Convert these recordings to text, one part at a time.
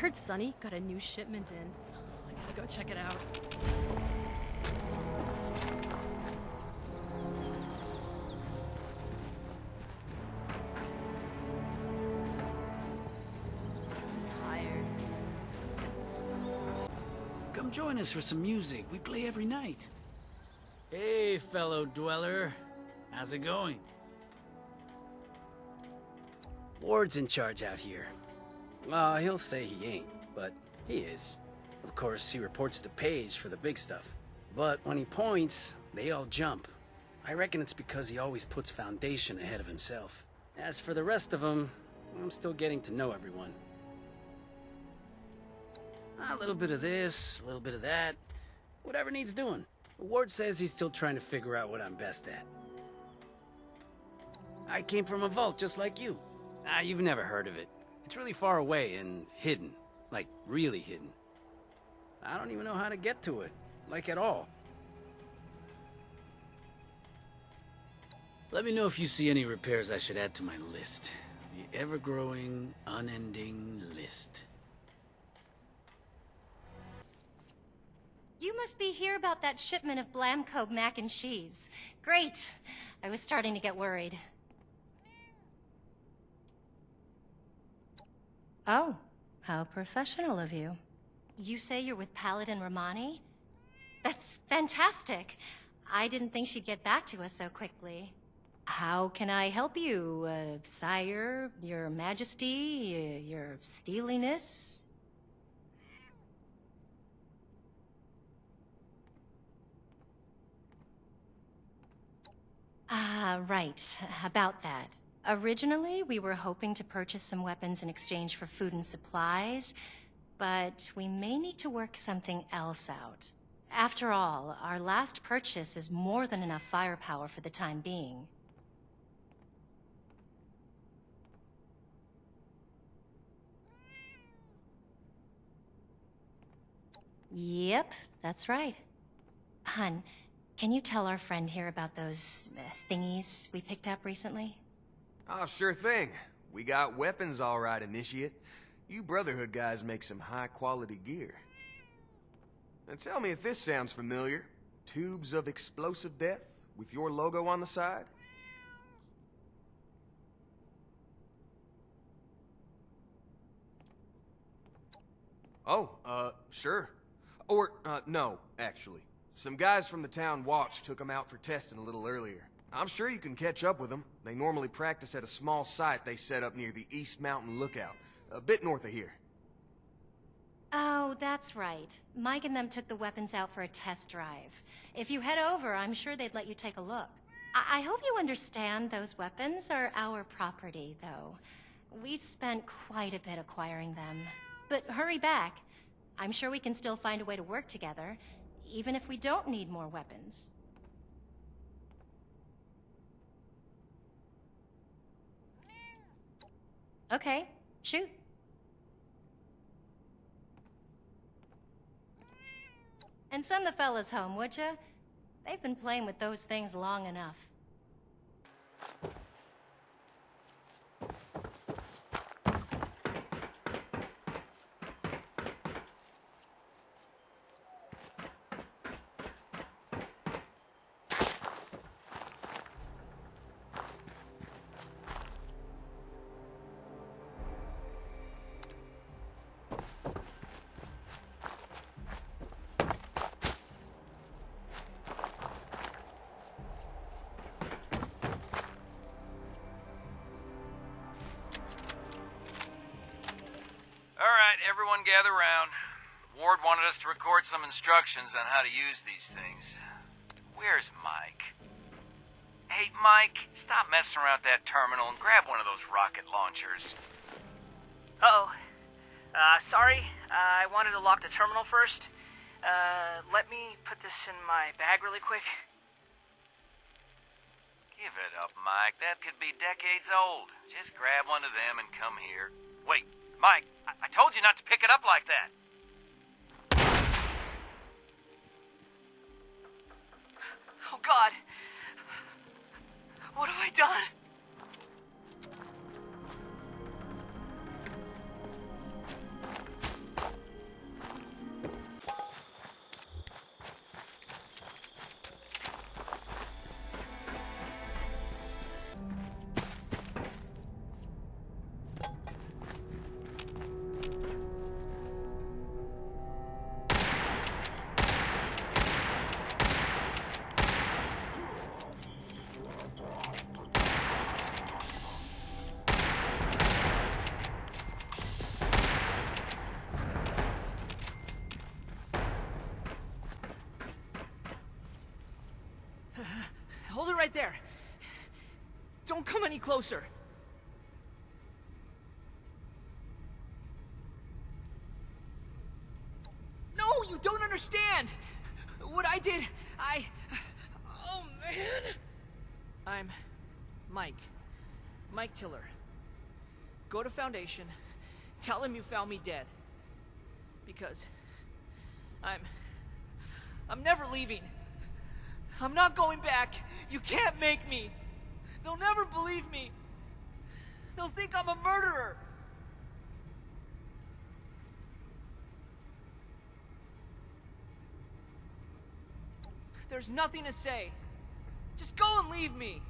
heard Sonny got a new shipment in. I gotta go check it out. I'm tired. Come join us for some music. We play every night. Hey, fellow dweller. How's it going? Ward's in charge out here. He'll say he ain't, but he is. Of course, he reports to Paige for the big stuff. But when he points, they all jump. I reckon it's because he always puts Foundation ahead of himself. As for the rest of them, I'm still getting to know everyone. A little bit of this, a little bit of that. Whatever needs doing. Ward says he's still trying to figure out what I'm best at. I came from a vault just like you. You've never heard of it. It's really far away and hidden. Like, really hidden. I don't even know how to get to it. Like, at all. Let me know if you see any repairs I should add to my list. The ever-growing, unending list. You must be here about that shipment of Blamco mac and cheese. Great. I was starting to get worried. Oh, how professional of you. You say you're with Paladin Romani? That's fantastic. I didn't think she'd get back to us so quickly. How can I help you, sire, your majesty, your steeliness? Right, about that. Originally, we were hoping to purchase some weapons in exchange for food and supplies, but we may need to work something else out. After all, our last purchase is more than enough firepower for the time being. Yep, that's right. Hun, can you tell our friend here about those thingies we picked up recently? Oh, sure thing. We got weapons all right, Initiate. You Brotherhood guys make some high-quality gear. Now tell me if this sounds familiar. Tubes of explosive death with your logo on the side? Oh, sure. Or, no, actually. Some guys from the town watch took them out for testing a little earlier. I'm sure you can catch up with them. They normally practice at a small site they set up near the East Mountain Lookout, a bit north of here. Oh, that's right. Mike and them took the weapons out for a test drive. If you head over, I'm sure they'd let you take a look. I hope you understand those weapons are our property, though. We spent quite a bit acquiring them. But hurry back. I'm sure we can still find a way to work together, even if we don't need more weapons. Okay, shoot. And send the fellas home, would ya? They've been playing with those things long enough. Everyone gather round. Ward wanted us to record some instructions on how to use these things. Where's Mike? Hey, Mike, stop messing around with that terminal and grab one of those rocket launchers. Uh-oh. Sorry. I wanted to lock the terminal first. Let me put this in my bag really quick. Give it up, Mike. That could be decades old. Just grab one of them and come here. Wait, Mike, I told you not to pick it up like that. Oh, God. What have I done? right there. Don't come any closer. No, you don't understand. What I did, oh man. I'm Mike. Mike Tiller. Go to Foundation. Tell him you found me dead. Because I'm never leaving. I'm not going back. You can't make me. They'll never believe me. They'll think I'm a murderer. There's nothing to say. Just go and leave me.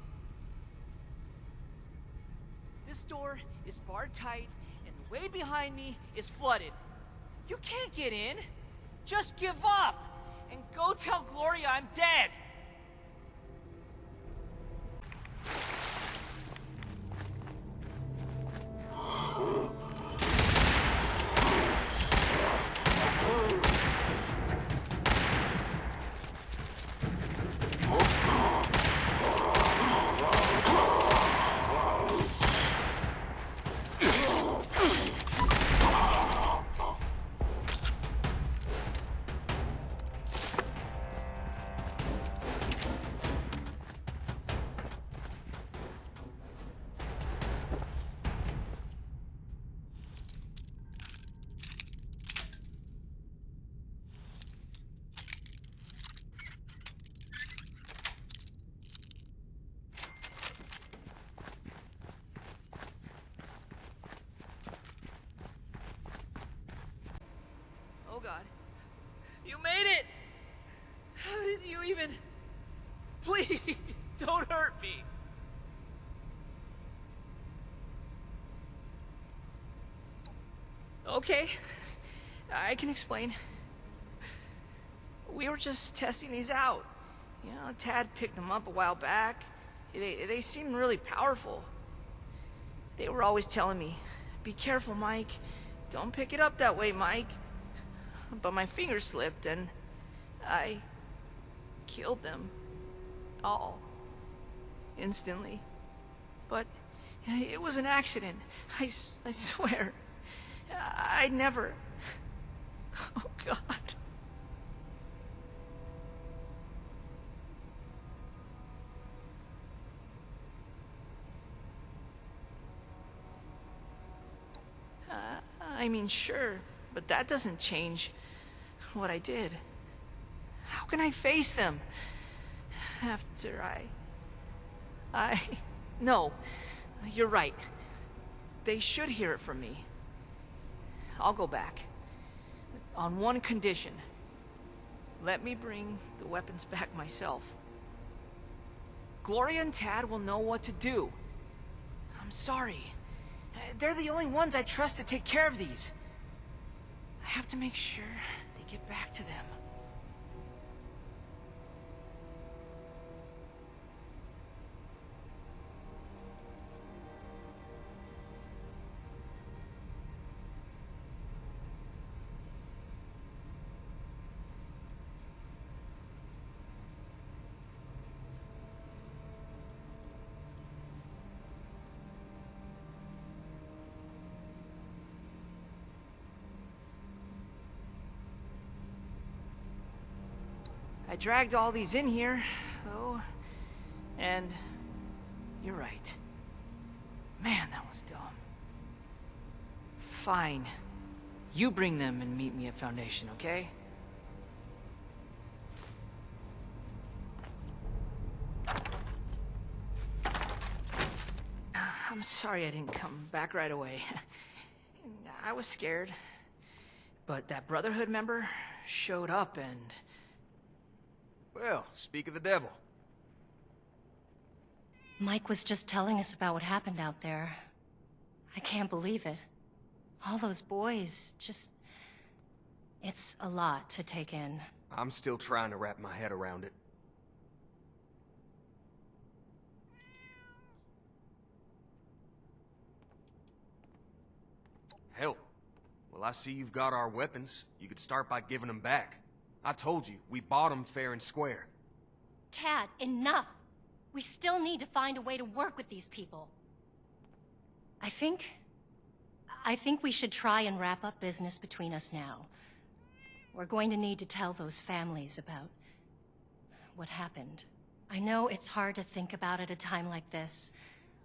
This door is barred tight, and the way behind me is flooded. You can't get in. Just give up, and go tell Gloria I'm dead. Oh God. You made it! How did you even... Please, don't hurt me. Okay, I can explain. We were just testing these out. You know, Tad picked them up a while back. They seemed really powerful. They were always telling me, be careful, Mike. Don't pick it up that way, Mike. But my finger slipped and I killed them all instantly. But it was an accident. I swear. I never... Oh, God. I mean, sure, but that doesn't change what I did. How can I face them after No, you're right. They should hear it from me. I'll go back. On one condition. Let me bring the weapons back myself. Gloria and Tad will know what to do. I'm sorry. They're the only ones I trust to take care of these. I have to make sure they get back to them. I dragged all these in here, though, and you're right. Man, that was dumb. Fine. You bring them and meet me at Foundation, okay? I'm sorry I didn't come back right away. I was scared. But that Brotherhood member showed up and... Well, speak of the devil. Mike was just telling us about what happened out there. I can't believe it. All those boys, just... It's a lot to take in. I'm still trying to wrap my head around it. Hell, well, I see you've got our weapons. You could start by giving them back. I told you, we bought them fair and square. Tad, enough! We still need to find a way to work with these people. I think we should try and wrap up business between us now. We're going to need to tell those families about what happened. I know it's hard to think about at a time like this,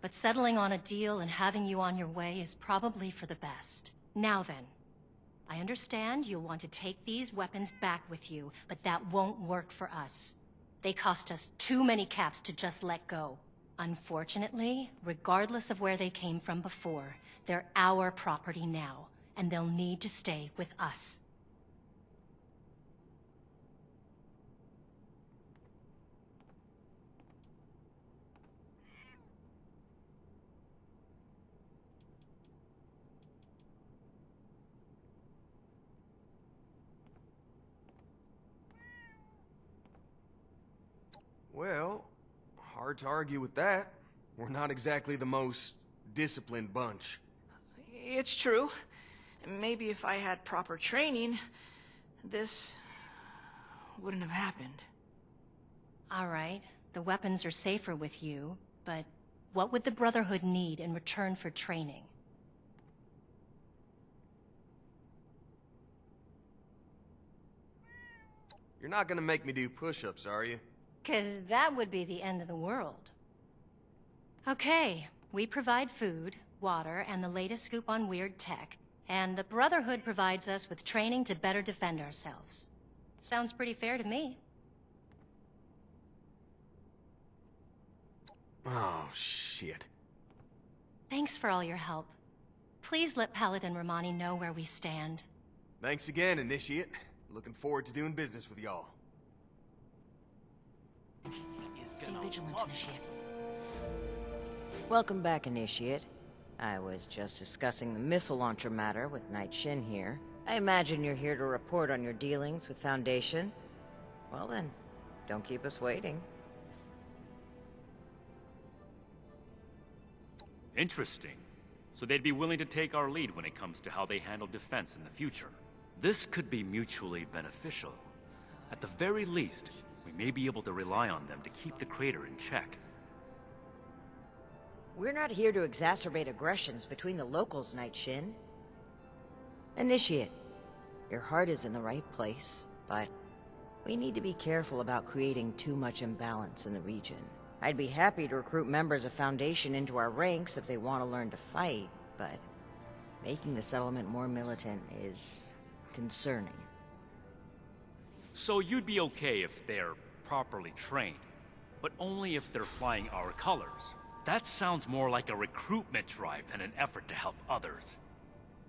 but settling on a deal and having you on your way is probably for the best. Now then, I understand you'll want to take these weapons back with you, but that won't work for us. They cost us too many caps to just let go. Unfortunately, regardless of where they came from before, they're our property now, and they'll need to stay with us. Well, hard to argue with that. We're not exactly the most disciplined bunch. It's true. Maybe if I had proper training, this wouldn't have happened. All right, the weapons are safer with you, but what would the Brotherhood need in return for training? You're not gonna make me do push-ups, are you? 'Cause that would be the end of the world. Okay, we provide food, water, and the latest scoop on weird tech, and the Brotherhood provides us with training to better defend ourselves. Sounds pretty fair to me. Oh, shit. Thanks for all your help. Please let Paladin Romani know where we stand. Thanks again, Initiate. Looking forward to doing business with y'all. Stay vigilant, Initiate. Welcome back, Initiate. I was just discussing the missile launcher matter with Knight Shin here. I imagine you're here to report on your dealings with Foundation. Well then, don't keep us waiting. Interesting. So they'd be willing to take our lead when it comes to how they handle defense in the future. This could be mutually beneficial. At the very least, we may be able to rely on them to keep the crater in check. We're not here to exacerbate aggressions between the locals, Knight Shin. Initiate, your heart is in the right place, but we need to be careful about creating too much imbalance in the region. I'd be happy to recruit members of Foundation into our ranks if they want to learn to fight, but making the settlement more militant is concerning. So you'd be okay if they're properly trained, but only if they're flying our colors. That sounds more like a recruitment drive than an effort to help others.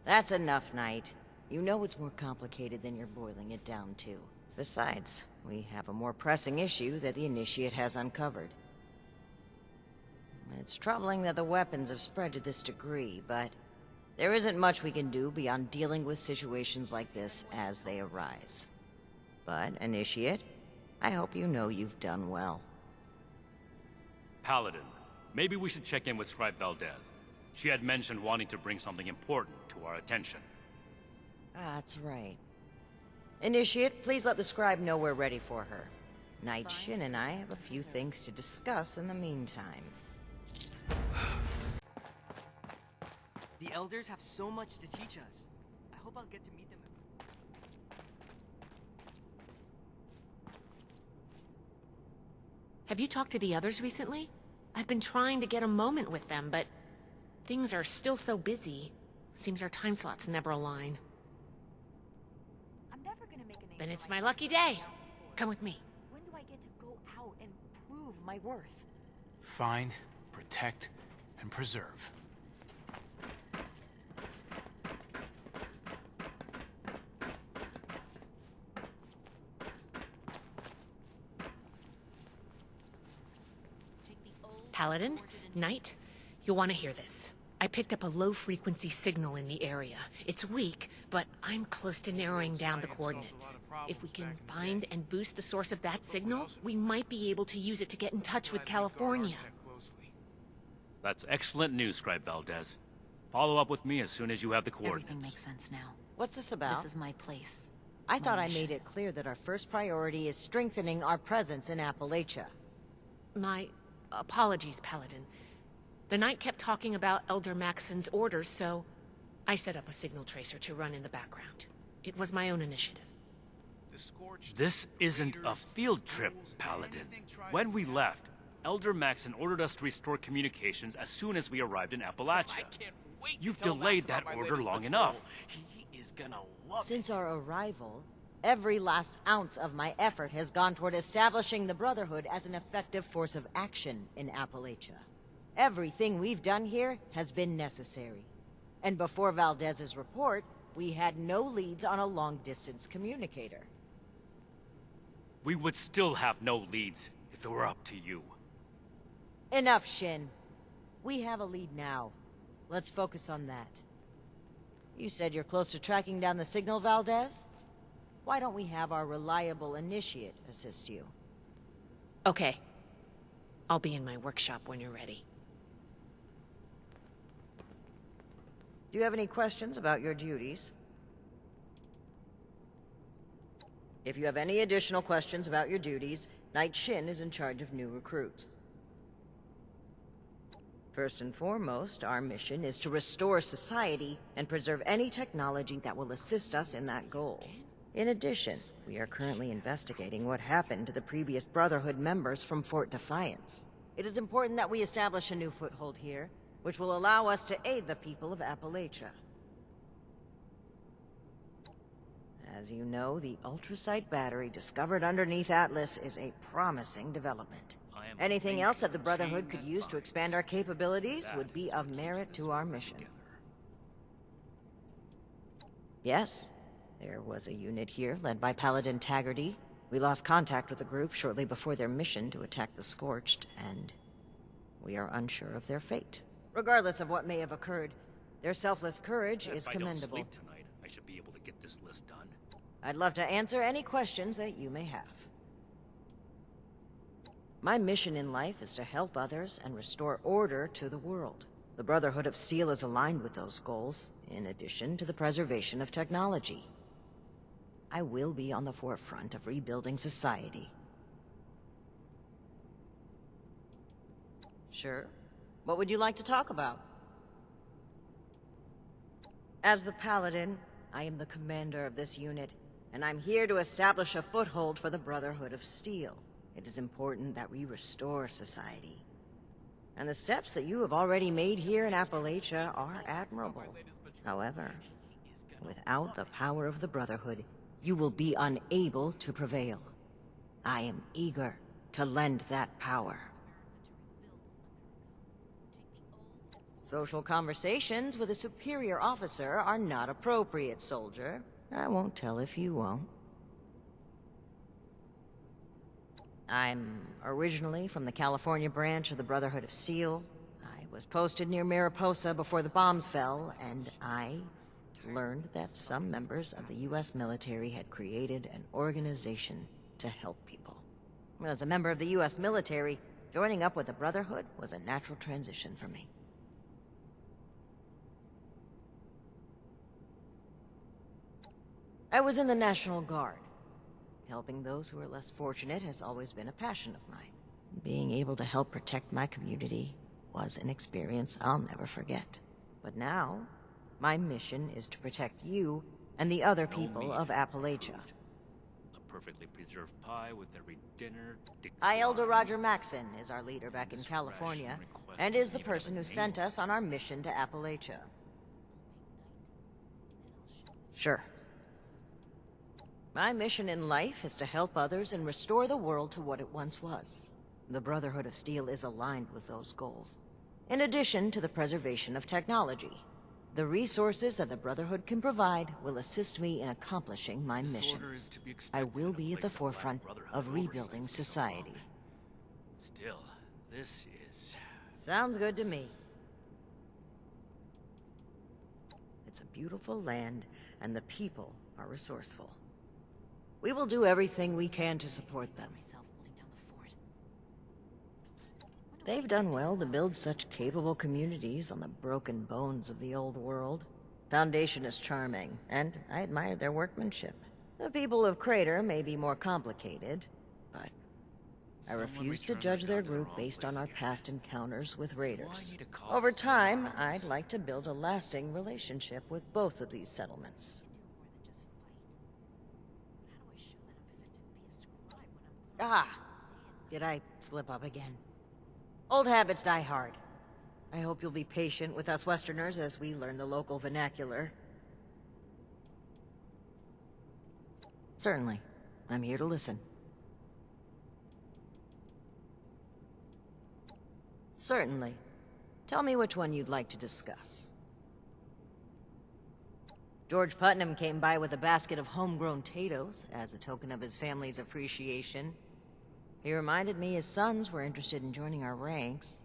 That's enough, Knight. You know it's more complicated than you're boiling it down to. Besides, we have a more pressing issue that the Initiate has uncovered. It's troubling that the weapons have spread to this degree, but there isn't much we can do beyond dealing with situations like this as they arise. But, Initiate, I hope you know you've done well. Paladin, maybe we should check in with Scribe Valdez. She had mentioned wanting to bring something important to our attention. That's right. Initiate, please let the Scribe know we're ready for her. Knight Shin and I have a few things to discuss in the meantime. The Elders have so much to teach us. I hope I'll get to meet them. Have you talked to the others recently? I've been trying to get a moment with them, but things are still so busy. Seems our time slots never align. I'm never gonna make a name. Then for it's my myself lucky like day. I have before. Come with me. When do I get to go out and prove my worth? Find, protect, and preserve. Paladin, Knight, you'll want to hear this. I picked up a low-frequency signal in the area. It's weak, but I'm close to narrowing down the coordinates. If we can find and boost the source of that signal, we might be able to use it to get in touch with California. That's excellent news, Scribe Valdez. Follow up with me as soon as you have the coordinates. Everything makes sense now. What's this about? This is my place. I thought my I mission. made it clear that our first priority is strengthening our presence in Appalachia. Apologies, Paladin. The Knight kept talking about Elder Maxon's orders, so I set up a signal tracer to run in the background. It was my own initiative. This isn't a field trip, Paladin. When we left, Elder Maxon ordered us to restore communications as soon as we arrived in Appalachia. You've delayed that order long enough. Since our arrival, every last ounce of my effort has gone toward establishing the Brotherhood as an effective force of action in Appalachia. Everything we've done here has been necessary. And before Valdez's report, we had no leads on a long-distance communicator. We would still have no leads if it were up to you. Enough, Shin. We have a lead now. Let's focus on that. You said you're close to tracking down the signal, Valdez? Why don't we have our reliable initiate assist you? Okay. I'll be in my workshop when you're ready. Do you have any questions about your duties? If you have any additional questions about your duties, Knight Shin is in charge of new recruits. First and foremost, our mission is to restore society and preserve any technology that will assist us in that goal. In addition, we are currently investigating what happened to the previous Brotherhood members from Fort Defiance. It is important that we establish a new foothold here, which will allow us to aid the people of Appalachia. As you know, the Ultrasight battery discovered underneath Atlas is a promising development. Anything else that the Brotherhood could use to expand our capabilities would be of merit to our mission. Yes, there was a unit here led by Paladin Taggarty. We lost contact with the group shortly before their mission to attack the Scorched, and we are unsure of their fate. Regardless of what may have occurred, their selfless courage is commendable. If I don't sleep tonight, I should be able to get this list done. I'd love to answer any questions that you may have. My mission in life is to help others and restore order to the world. The Brotherhood of Steel is aligned with those goals, in addition to the preservation of technology. I will be on the forefront of rebuilding society. Sure. What would you like to talk about? As the Paladin, I am the commander of this unit, and I'm here to establish a foothold for the Brotherhood of Steel. It is important that we restore society. And the steps that you have already made here in Appalachia are admirable. However, without the power of the Brotherhood, you will be unable to prevail. I am eager to lend that power. Social conversations with a superior officer are not appropriate, soldier. I won't tell if you won't. I'm originally from the California branch of the Brotherhood of Steel. I was posted near Mariposa before the bombs fell, and I learned that some members of the U.S. military had created an organization to help people. As a member of the U.S. military, joining up with the Brotherhood was a natural transition for me. I was in the National Guard. Helping those who are less fortunate has always been a passion of mine. Being able to help protect my community was an experience I'll never forget. But now, my mission is to protect you and the other people of Appalachia. A perfectly preserved pie with every dinner. Elder Roger Maxon is our leader back in California, and is the person who sent us on our mission to Appalachia. Sure. My mission in life is to help others and restore the world to what it once was. The Brotherhood of Steel is aligned with those goals. In addition to the preservation of technology, the resources that the Brotherhood can provide will assist me in accomplishing my mission. I will be at the forefront of rebuilding society. Still, this is... Sounds good to me. It's a beautiful land, and the people are resourceful. We will do everything we can to support them. They've done well to build such capable communities on the broken bones of the old world. Foundation is charming, and I admire their workmanship. The people of Crater may be more complicated, but I refuse to judge their group based on our past encounters with raiders. Over time, I'd like to build a lasting relationship with both of these settlements. Ah! Did I slip up again? Old habits die hard. I hope you'll be patient with us Westerners as we learn the local vernacular. Certainly. I'm here to listen. Certainly. Tell me which one you'd like to discuss. George Putnam came by with a basket of homegrown potatoes as a token of his family's appreciation. He reminded me his sons were interested in joining our ranks.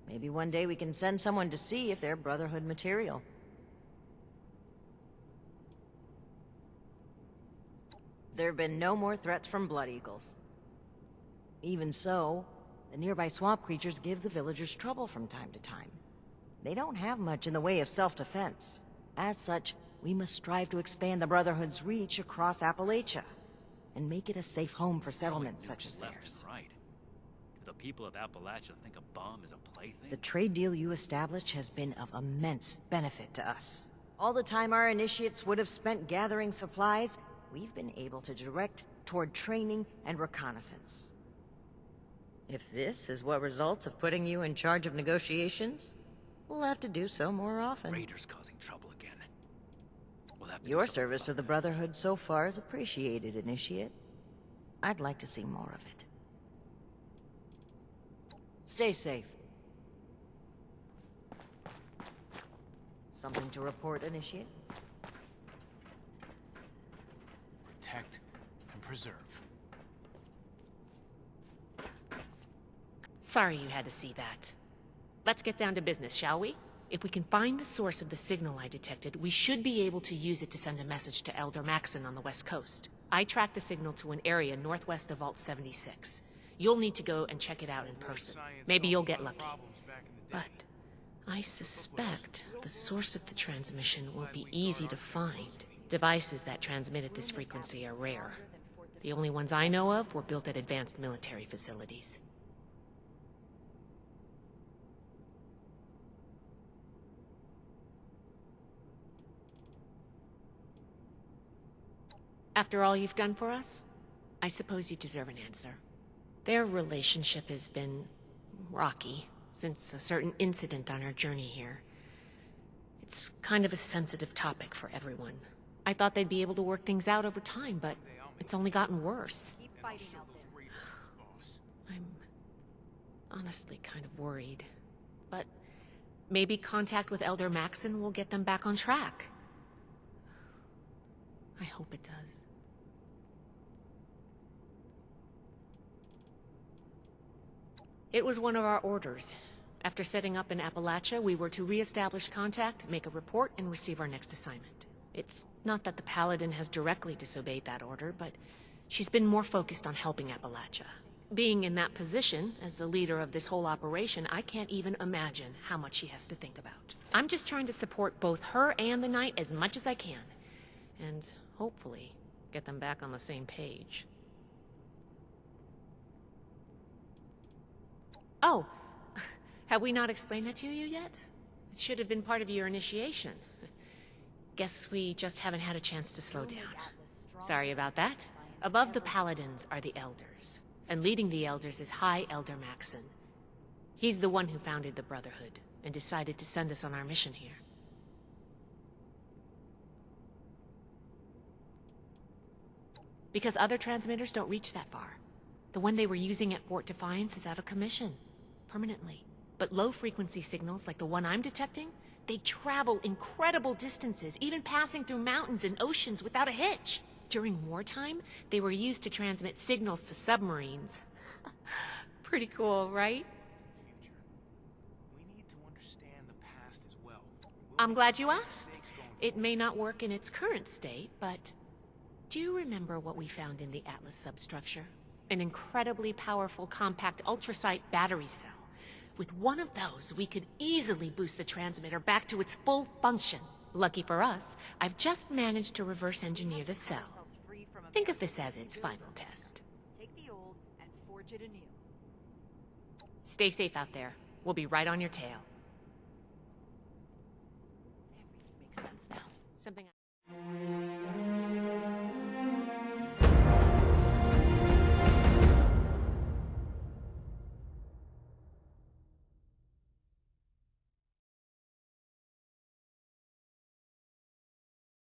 Maybe one day we can send someone to see if they're Brotherhood material. There have been no more threats from Blood Eagles. Even so, the nearby swamp creatures give the villagers trouble from time to time. They don't have much in the way of self-defense. As such, we must strive to expand the Brotherhood's reach across Appalachia and make it a safe home for settlements such as theirs. Right. Do the people of Appalachia think a bomb is a plaything? The trade deal you established has been of immense benefit to us. All the time our initiates would have spent gathering supplies, we've been able to direct toward training and reconnaissance. If this is what results of putting you in charge of negotiations, we'll have to do so more often. Raiders causing trouble again. We'll have to do Your something service to about the that. Brotherhood so far is appreciated, Initiate. I'd like to see more of it. Stay safe. Something to report, Initiate? Protect and preserve. Sorry you had to see that. Let's get down to business, shall we? If we can find the source of the signal I detected, we should be able to use it to send a message to Elder Maxon on the west coast. I tracked the signal to an area northwest of Vault 76. You'll need to go and check it out in person. Maybe you'll get lucky. But I suspect the source of the transmission won't be easy to find. Devices that transmit at this frequency are rare. The only ones I know of were built at advanced military facilities. After all you've done for us, I suppose you deserve an answer. Their relationship has been rocky since a certain incident on our journey here. It's kind of a sensitive topic for everyone. I thought they'd be able to work things out over time, but it's only gotten worse. I'm honestly kind of worried. But maybe contact with Elder Maxon will get them back on track. I hope it does. It was one of our orders. After setting up in Appalachia, we were to re-establish contact, make a report, and receive our next assignment. It's not that the Paladin has directly disobeyed that order, but she's been more focused on helping Appalachia. Being in that position, as the leader of this whole operation, I can't even imagine how much she has to think about. I'm just trying to support both her and the Knight as much as I can. And hopefully, get them back on the same page. Oh, have we not explained that to you yet? It should have been part of your initiation. Guess we just haven't had a chance to slow down. Sorry about that. Above the Paladins are the Elders, and leading the Elders is High Elder Maxon. He's the one who founded the Brotherhood, and decided to send us on our mission here. Because other transmitters don't reach that far. The one they were using at Fort Defiance is out of commission. Permanently. But low-frequency signals like the one I'm detecting, they travel incredible distances, even passing through mountains and oceans without a hitch. During wartime, they were used to transmit signals to submarines. Pretty cool, right? We need to understand the past as well. I'm glad you asked. It may not work in its current state, but... do you remember what we found in the Atlas substructure? An incredibly powerful compact ultrasite battery cell. With one of those, we could easily boost the transmitter back to its full function. Lucky for us, I've just managed to reverse engineer the cell. Think of this as its final test. forge it anew. Stay safe out there. We'll be right on your tail. Everything makes sense now. Something